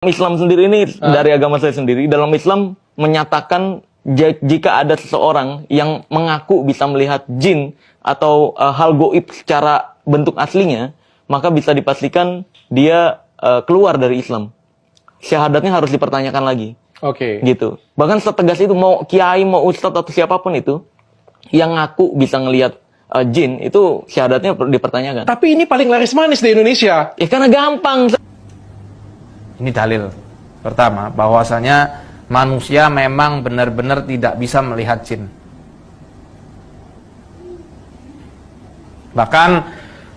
Islam sendiri ini dari agama saya sendiri, dalam Islam menyatakan jika ada seseorang yang mengaku bisa melihat jin atau hal goib secara bentuk aslinya, maka bisa dipastikan dia keluar dari Islam. Syahadatnya harus dipertanyakan lagi. Oke. Gitu. Bahkan setegas itu, mau kiai, mau ustadz atau siapapun itu yang ngaku bisa ngelihat jin, itu syahadatnya dipertanyakan. Tapi ini paling laris manis di Indonesia. Ya karena gampang. Ini dalil pertama bahwasanya manusia memang benar-benar tidak bisa melihat jin. Bahkan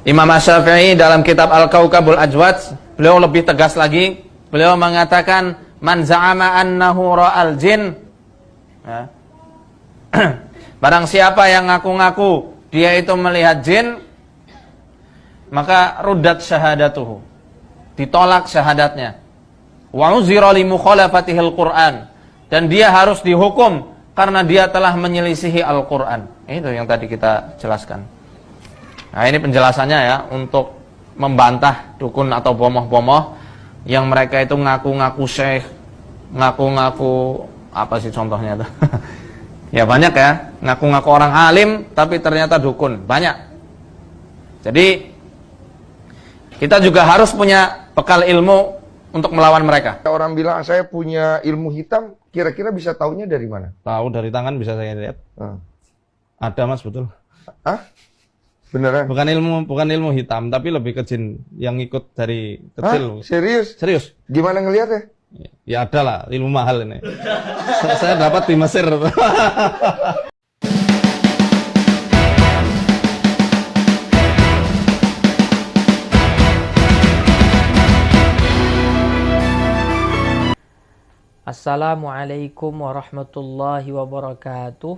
Imam Asy-Syafi'i dalam kitab Al-Kaukabul Ajwad, beliau lebih tegas lagi. Beliau mengatakan, man za'ama annahu ra'al jin, ya. Barang siapa yang ngaku-ngaku dia itu melihat jin, maka ruddat syahadatuhu, ditolak syahadatnya. Wa uzira li mukhalafatihil Qur'an, dan dia harus dihukum karena dia telah menyelisihi Al-Qur'an. Itu yang tadi kita jelaskan. Nah, ini penjelasannya ya untuk membantah dukun atau bomoh-bomoh yang mereka itu ngaku-ngaku syekh, ngaku-ngaku apa sih contohnya tuh? Ya banyak ya, ngaku-ngaku orang alim tapi ternyata dukun, banyak. Jadi kita juga harus punya bekal ilmu untuk melawan mereka. Orang bilang saya punya ilmu hitam, kira-kira bisa taunya dari mana? Tahu dari tangan bisa saya lihat. Ada mas, betul. Hah? Beneran? Bukan ilmu hitam, tapi lebih ke jin yang ikut dari kecil. Serius? Serius? Gimana ngelihatnya? Ya ada lah, ilmu mahal ini. Saya dapat di Mesir. Assalamualaikum warahmatullahi wabarakatuh.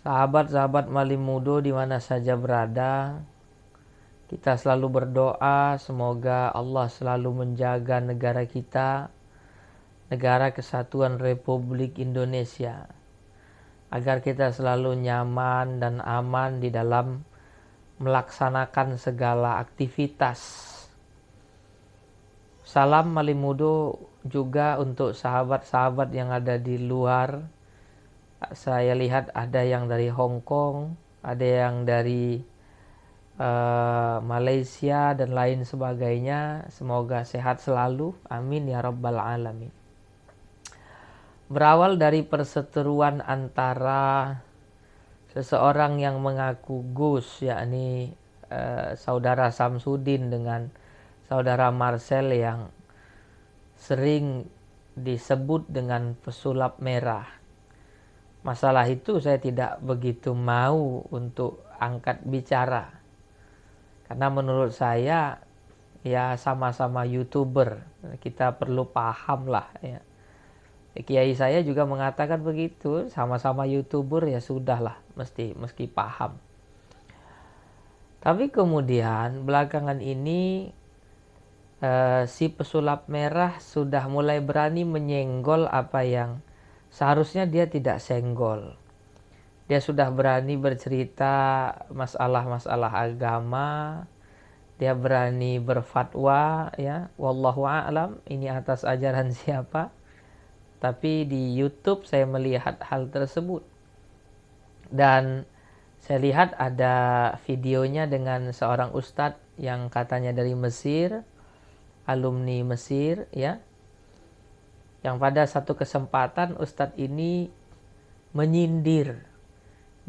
Sahabat-sahabat Malimudo di mana saja berada, kita selalu berdoa semoga Allah selalu menjaga negara kita, negara kesatuan Republik Indonesia, agar kita selalu nyaman dan aman di dalam melaksanakan segala aktivitas. Salam Malimudo juga untuk sahabat-sahabat yang ada di luar. Saya lihat ada yang dari Hong Kong, ada yang dari Malaysia dan lain sebagainya. Semoga sehat selalu, amin ya rabbal alamin. Berawal dari perseteruan antara seseorang yang mengaku Gus, yakni saudara Samsudin dengan saudara Marcel yang sering disebut dengan pesulap merah. Masalah itu saya tidak begitu mau untuk angkat bicara. Karena menurut saya ya sama-sama YouTuber, kita perlu paham lah ya. Kiai saya juga mengatakan begitu, sama-sama YouTuber ya sudahlah, mesti paham. Tapi kemudian belakangan ini si pesulap merah sudah mulai berani menyenggol apa yang seharusnya dia tidak senggol. Dia sudah berani bercerita masalah-masalah agama. Dia berani berfatwa ya, wallahu a'lam, ini atas ajaran siapa. Tapi di YouTube saya melihat hal tersebut. Dan saya lihat ada videonya dengan seorang ustadz yang katanya dari Mesir, alumni Mesir ya, yang pada satu kesempatan ustadz ini menyindir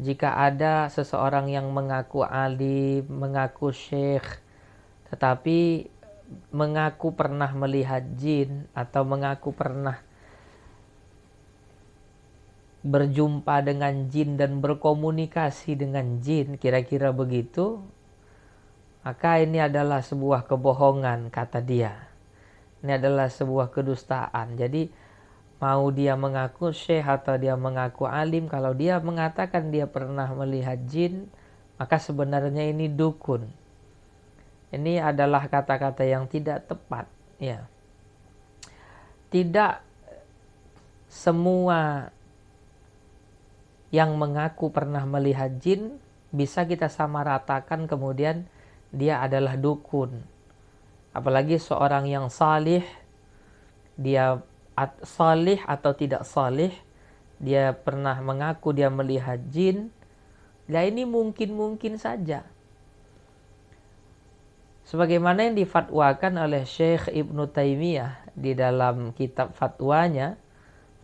jika ada seseorang yang mengaku alim, mengaku syekh, tetapi mengaku pernah melihat jin atau mengaku pernah berjumpa dengan jin dan berkomunikasi dengan jin, kira-kira begitu, maka ini adalah sebuah kebohongan, kata dia. Ini adalah sebuah kedustaan. Jadi mau dia mengaku syekh atau dia mengaku alim, kalau dia mengatakan dia pernah melihat jin, maka sebenarnya ini dukun. Ini adalah kata-kata yang tidak tepat ya. Tidak semua yang mengaku pernah melihat jin bisa kita samaratakan kemudian dia adalah dukun. Apalagi seorang yang salih, dia salih atau tidak salih, dia pernah mengaku dia melihat jin. Nah ini mungkin-mungkin saja. Sebagaimana yang difatwakan oleh Syekh Ibnu Taimiyah di dalam kitab fatwanya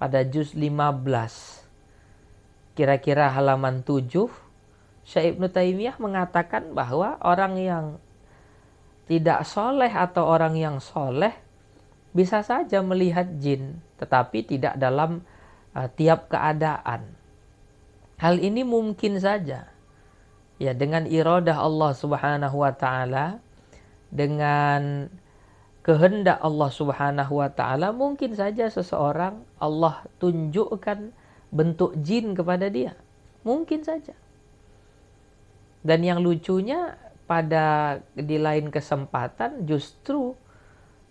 pada juz 15. Kira-kira halaman 7, Syekh Ibnu Taimiyah mengatakan bahwa orang yang tidak soleh atau orang yang soleh bisa saja melihat jin, tetapi tidak dalam tiap keadaan. Hal ini mungkin saja. Ya, dengan iradah Allah Subhanahu wa taala, dengan kehendak Allah Subhanahu wa taala, mungkin saja seseorang Allah tunjukkan bentuk jin kepada dia. Mungkin saja. Dan yang lucunya di lain kesempatan justru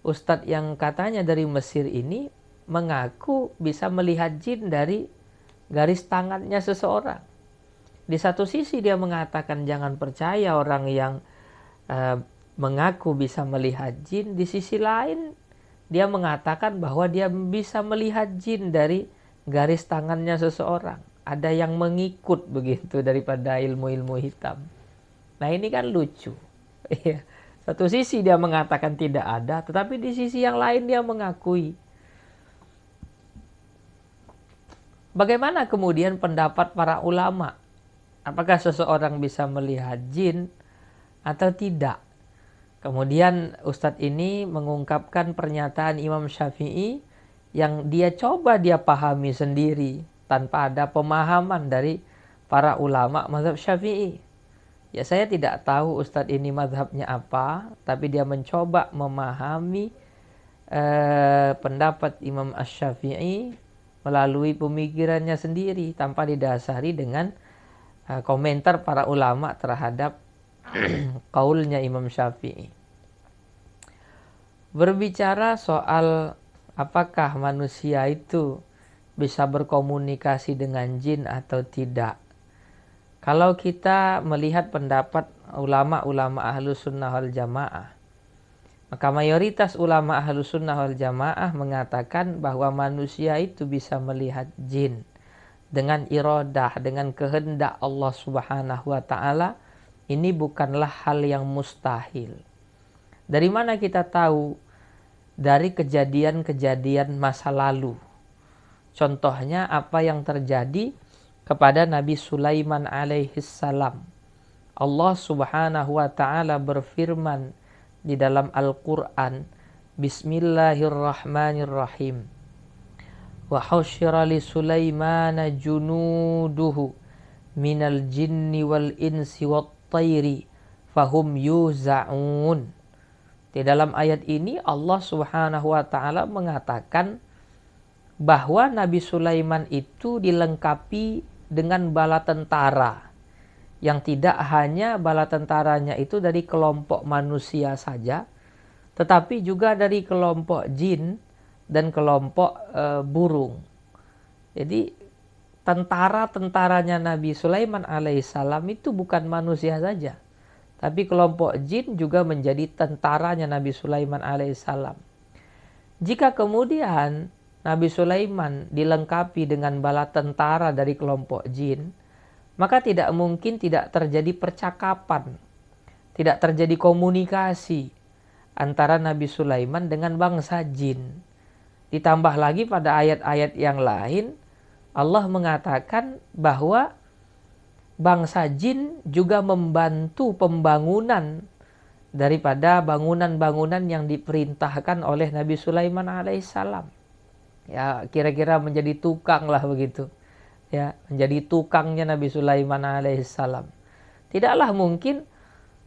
ustadz yang katanya dari Mesir ini mengaku bisa melihat jin dari garis tangannya seseorang. Di satu sisi dia mengatakan jangan percaya orang yang mengaku bisa melihat jin. Di sisi lain dia mengatakan bahwa dia bisa melihat jin dari garis tangannya seseorang. Ada yang mengikut begitu daripada ilmu-ilmu hitam. Nah ini kan lucu. Satu sisi dia mengatakan tidak ada, tetapi di sisi yang lain dia mengakui. Bagaimana kemudian pendapat para ulama? Apakah seseorang bisa melihat jin atau tidak? Kemudian Ustadz ini mengungkapkan pernyataan Imam Syafi'i yang dia pahami sendiri tanpa ada pemahaman dari para ulama mazhab Syafi'i. Ya saya tidak tahu Ustadz ini mazhabnya apa, tapi dia mencoba memahami pendapat Imam Asy-Syafi'i melalui pemikirannya sendiri tanpa didasari dengan komentar para ulama terhadap kaulnya Imam Syafi'i. Berbicara soal apakah manusia itu bisa berkomunikasi dengan jin atau tidak. Kalau kita melihat pendapat ulama-ulama Ahlus Sunnah wal Jamaah, maka mayoritas ulama Ahlus Sunnah wal Jamaah mengatakan bahwa manusia itu bisa melihat jin dengan iradah, dengan kehendak Allah Subhanahu wa taala. Ini bukanlah hal yang mustahil. Dari mana kita tahu? Dari kejadian-kejadian masa lalu. Contohnya apa yang terjadi kepada Nabi Sulaiman alaihissalam. Allah Subhanahu wa taala berfirman di dalam Al-Qur'an, Bismillahirrahmanirrahim. Wa husyira li Sulaimana junuduhu minal jinni wal insi wat tayri fahum yuza'un. Di dalam ayat ini Allah Subhanahu wa taala mengatakan bahwa Nabi Sulaiman itu dilengkapi dengan bala tentara, yang tidak hanya bala tentaranya itu dari kelompok manusia saja, tetapi juga dari kelompok jin dan kelompok burung. Jadi tentara-tentaranya Nabi Sulaiman alaihissalam itu bukan manusia saja, tapi kelompok jin juga menjadi tentaranya Nabi Sulaiman alaihissalam. Jika kemudian Nabi Sulaiman dilengkapi dengan bala tentara dari kelompok jin, maka tidak mungkin tidak terjadi percakapan, tidak terjadi komunikasi antara Nabi Sulaiman dengan bangsa jin. Ditambah lagi pada ayat-ayat yang lain, Allah mengatakan bahwa bangsa jin juga membantu pembangunan daripada bangunan-bangunan yang diperintahkan oleh Nabi Sulaiman alaihissalam. Ya, kira-kira menjadi tukang lah begitu. Ya, menjadi tukangnya Nabi Sulaiman alaihissalam. Tidaklah mungkin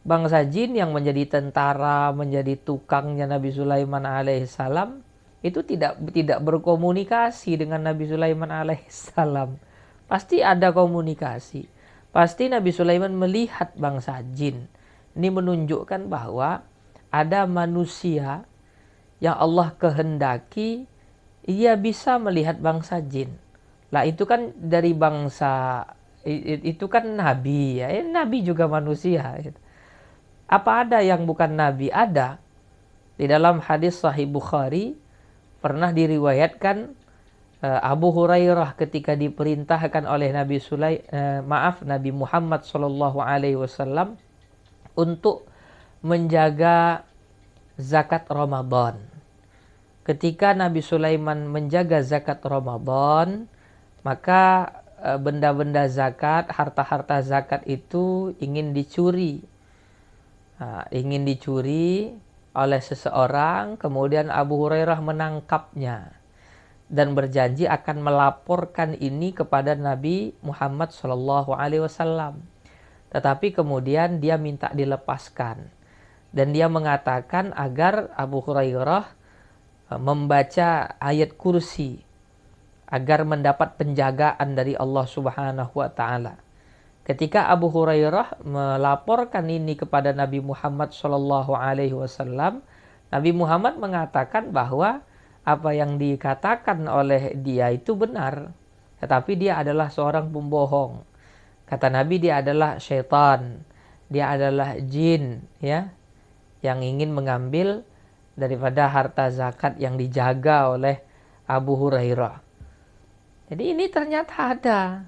bangsa jin yang menjadi tentara, menjadi tukangnya Nabi Sulaiman alaihissalam itu tidak berkomunikasi dengan Nabi Sulaiman alaihissalam. Pasti ada komunikasi. Pasti Nabi Sulaiman melihat bangsa jin. Ini menunjukkan bahwa ada manusia yang Allah kehendaki ia bisa melihat bangsa jin. Lah itu kan dari bangsa, itu kan nabi ya. Nabi juga manusia. Apa ada yang bukan nabi? Ada. Di dalam hadis Sahih Bukhari pernah diriwayatkan Abu Hurairah ketika diperintahkan oleh Nabi Muhammad Shallallahu Alaihi Wasallam untuk menjaga zakat Ramadan. Ketika Nabi Sulaiman menjaga zakat Ramadan, maka benda-benda zakat, harta-harta zakat itu ingin dicuri. Ingin dicuri oleh seseorang, kemudian Abu Hurairah menangkapnya dan berjanji akan melaporkan ini kepada Nabi Muhammad SAW. Tetapi kemudian dia minta dilepaskan dan dia mengatakan agar Abu Hurairah membaca ayat kursi agar mendapat penjagaan dari Allah Subhanahu wa taala. Ketika Abu Hurairah melaporkan ini kepada Nabi Muhammad sallallahu alaihi wasallam, Nabi Muhammad mengatakan bahwa apa yang dikatakan oleh dia itu benar, tetapi dia adalah seorang pembohong. Kata Nabi, dia adalah syaitan, dia adalah jin, ya, yang ingin mengambil daripada harta zakat yang dijaga oleh Abu Hurairah. Jadi ini ternyata ada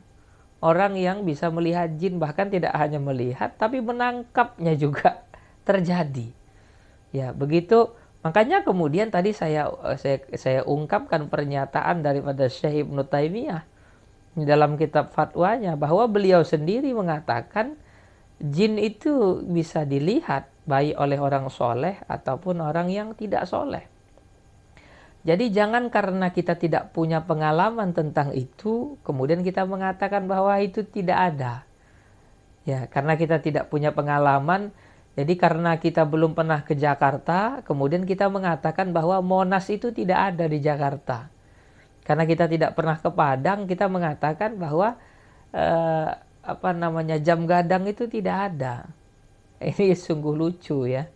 orang yang bisa melihat jin, bahkan tidak hanya melihat tapi menangkapnya juga terjadi. Ya, begitu. Makanya kemudian tadi saya ungkapkan pernyataan daripada Syekh Ibnu Taimiyah dalam kitab fatwanya bahwa beliau sendiri mengatakan jin itu bisa dilihat baik oleh orang soleh ataupun orang yang tidak soleh. Jadi jangan karena kita tidak punya pengalaman tentang itu, kemudian kita mengatakan bahwa itu tidak ada. Ya, karena kita tidak punya pengalaman, jadi karena kita belum pernah ke Jakarta, kemudian kita mengatakan bahwa Monas itu tidak ada di Jakarta. Karena kita tidak pernah ke Padang, kita mengatakan bahwa jam gadang itu tidak ada. Ini sungguh lucu ya.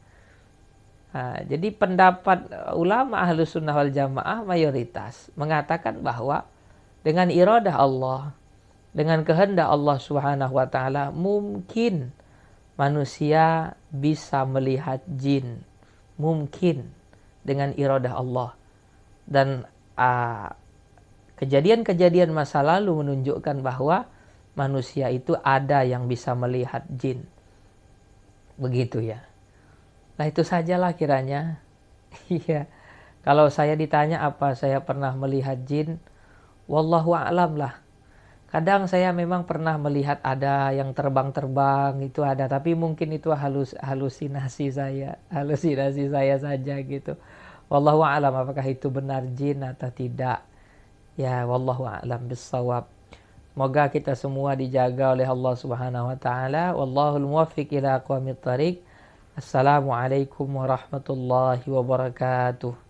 Jadi pendapat ulama Ahlus Sunnah wal Jamaah mayoritas mengatakan bahwa dengan iradah Allah, dengan kehendak Allah Subhanahu wa taala, mungkin manusia bisa melihat jin. Mungkin dengan iradah Allah. Dan kejadian-kejadian masa lalu menunjukkan bahwa manusia itu ada yang bisa melihat jin. Begitu ya. Nah itu sajalah kiranya. Iya. Kalau saya ditanya apa saya pernah melihat jin, wallahu a'lam lah. Kadang saya memang pernah melihat ada yang terbang-terbang, itu ada, tapi mungkin itu halusinasi saya saja gitu. Wallahu a'lam apakah itu benar jin atau tidak. Ya, wallahu a'lam bissawab. Semoga kita semua dijaga oleh Allah Subhanahu wa taala. Wallahul muwaffiq ila aqwamit thariq. Assalamualaikum warahmatullahi wabarakatuh.